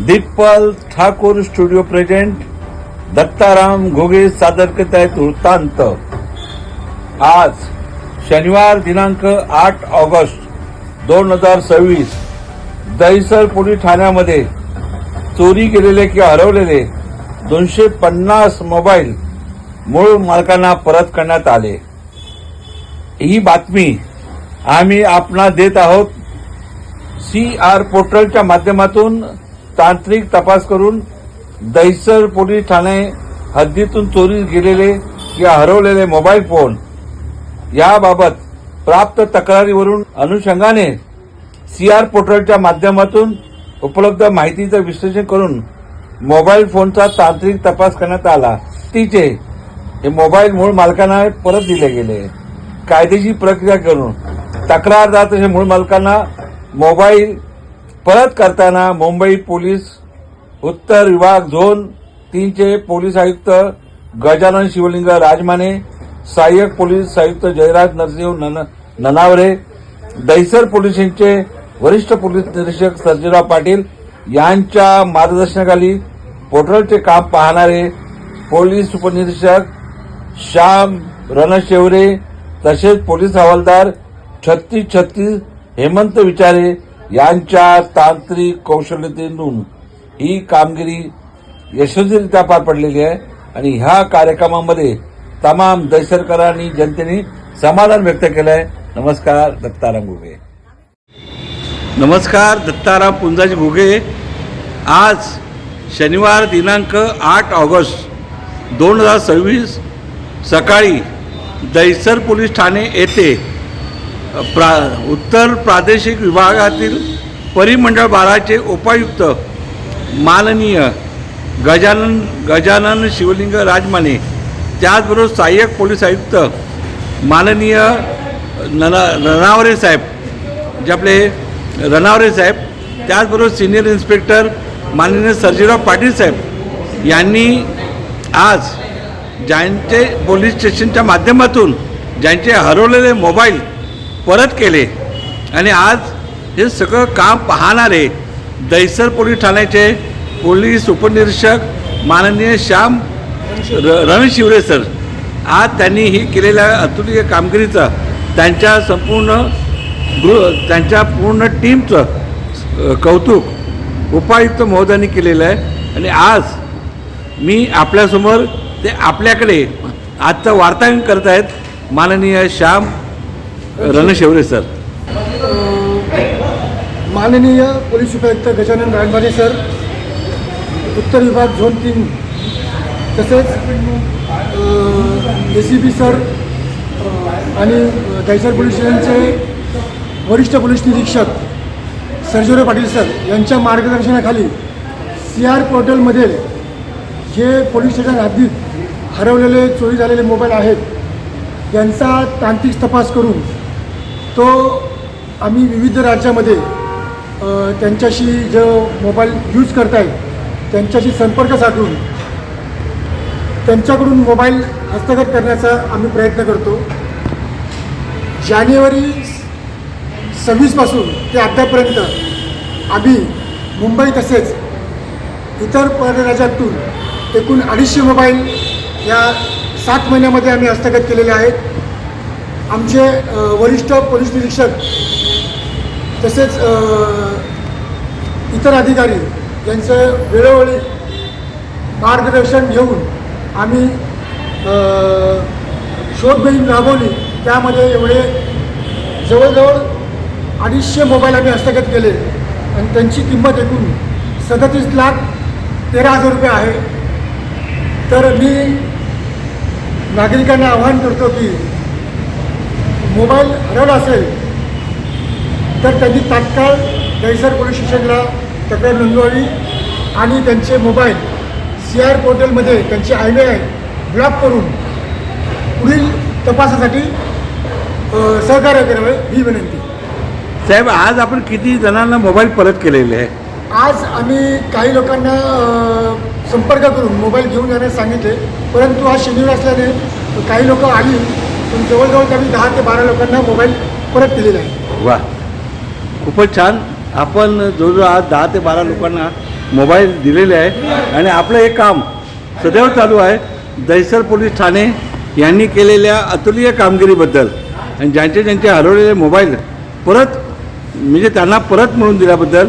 The people Thakur studio present Dattaram Ghoge सादर करत आहेत वृत्तांत। आज शनिवार दिनांक 8 ऑगस्ट 2026 दहिसर पोलीस ठाण्यामध्ये चोरी केलेले किंवा हरवलेले 250 मोबाईल मूळ मालकांना परत करण्यात आले। ही बातमी आम्ही आपणास देत आहोत। CR पोर्टलच्या माध्यमातून तांत्रिक तपास करून दहिसर पोलीस ठाणे हद्दीतून चोरी गेलेले किंवा हरवलेले मोबाईल फोन याबाबत प्राप्त तक्रारीवरून अनुषंगाने CR पोर्टलच्या माध्यमातून उपलब्ध माहितीचं विश्लेषण करून मोबाईल फोनचा तांत्रिक तपास करण्यात आला। तिचे हे मोबाईल मूळ मालकांना परत दिले गेले। कायदेशीर प्रक्रिया करून तक्रारदार तसे मूळ मालकांना मोबाईल परत करताना मुंबई पोलीस उत्तर विभाग झोन 3 चे पोलीस आयुक्त गजानन शिवलिंग राजमाने, सहाय्यक पोलीस आयुक्त जयराज नरसिंह ननावरे, दहिसर पोलिसांचे वरिष्ठ पोलीस निरीक्षक सर्जेराव पाटील यांच्या मार्गदर्शनाखाली पोर्टलचे काम पाहणारे पोलीस उपनिरीक्षक श्याम रणशेवरे तसेच पोलीस हवालदार 3636 हेमंत विचारे यांच्या तांत्रिक कौशल्यतेतून ही कामगिरी यशस्वीरित्या पार पडलेली आहे आणि ह्या कार्यक्रमामध्ये तमाम दहिसरकरांनी जनतेने समाधान व्यक्त केलं आहे। नमस्कार, दत्ताराम घोगे। नमस्कार, दत्ताराम पुंजाजी घोगे। आज शनिवार दिनांक 8 ऑगस्ट 2026 सकाळी दहिसर पोलीस ठाणे येथे उत्तर प्रादेशिक विभागातील परिमंडळ 12चे उपायुक्त माननीय गजानन शिवलिंग राजमाने, त्याचबरोबर सहाय्यक पोलीस आयुक्त माननीय ननावरे साहेब, जे आपले रनावरे साहेब, त्याचबरोबर सिनियर इन्स्पेक्टर माननीय सर्जेराव पाटील साहेब यांनी आज ज्यांचे पोलीस स्टेशनच्या माध्यमातून ज्यांचे हरवलेले मोबाईल परत केले आणि आज हे सगळं काम पाहणारे दहिसर पोलीस ठाण्याचे पोलीस उपनिरीक्षक माननीय श्याम रणशिवरे सर, आज त्यांनी ही केलेल्या अतुलनीय कामगिरीचं त्यांच्या पूर्ण टीमचं कौतुक उपायुक्त महोदयांनी केलेलं आहे। आणि आज मी आपल्यासमोर ते आपल्याकडे आजचं वार्तांकन करत आहेत माननीय श्याम रणशेवरे सर। माननीय पोलीस उपायुक्त गजानन राजमाने सर, उत्तर विभाग झोन 3 तसेच ACP सर आणि दहिसर पोलीस स्टेशनचे वरिष्ठ पोलीस निरीक्षक सर्जेराव पाटील सर यांच्या मार्गदर्शनाखाली CR पोर्टलमध्ये जे पोलीस स्टेशन हद्दीत हरवलेले चोरी झालेले मोबाईल आहेत यांचा तांत्रिक तपास करून तो आम्ही विविध राज्यामध्ये त्यांच्याशी जो मोबाईल यूज करतायत त्यांच्याशी संपर्क साधून त्यांच्याकडून मोबाईल हस्तगत करण्याचा आम्ही प्रयत्न करतो। जानेवारी 26 पासून ते आतापर्यंत आम्ही मुंबई तसेच इतर परराज्यातून एकूण 250 मोबाईल या 7 महिन्यामध्ये आम्ही हस्तगत केलेले आहेत। आमचे वरिष्ठ पोलीस निरीक्षक तसेच इतर अधिकारी यांचं वेळोवेळी मार्गदर्शन घेऊन आम्ही शोध मोहीम राबवली। त्यामध्ये एवढे जवळजवळ 250 मोबाईल आम्ही हस्तगत केले आणि त्यांची किंमत एकूण 37,13,000 रुपये आहे। तर मी नागरिकांना आवाहन करतो की मोबाईल हरवला असेल तर त्यांनी तात्काळ दहिसर पोलीस स्टेशनला तक्रार नोंदवावी आणि त्यांचे मोबाईल CR पोर्टलमध्ये त्यांचे IMEI ब्लॉक करून पुढील तपासासाठी सहकार्य करावे ही विनंती। साहेब, आज आपण किती जणांना मोबाईल परत केलेले आहे? आज आम्ही काही लोकांना संपर्क करून मोबाईल घेऊन जाण्यास सांगितले, परंतु आज शनिवार असल्याने काही लोक आली पण जवळजवळ आम्ही 10 ते 12 लोकांना मोबाईल परत केलेला आहे। वा, खूपच छान। आपण जवळजवळ आज 10 ते 12 लोकांना मोबाईल दिलेले आहे आणि आपलं हे काम सदैव चालू आहे. दहिसर पोलीस ठाणे यांनी केलेल्या अतुलनीय कामगिरीबद्दल आणि ज्यांचे हरवलेले मोबाईल परत म्हणजे त्यांना परत मिळवून दिल्याबद्दल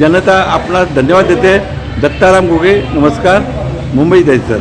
जनता आपला धन्यवाद देते. दत्ताराम घुगे, नमस्कार. मुंबई दहिसर.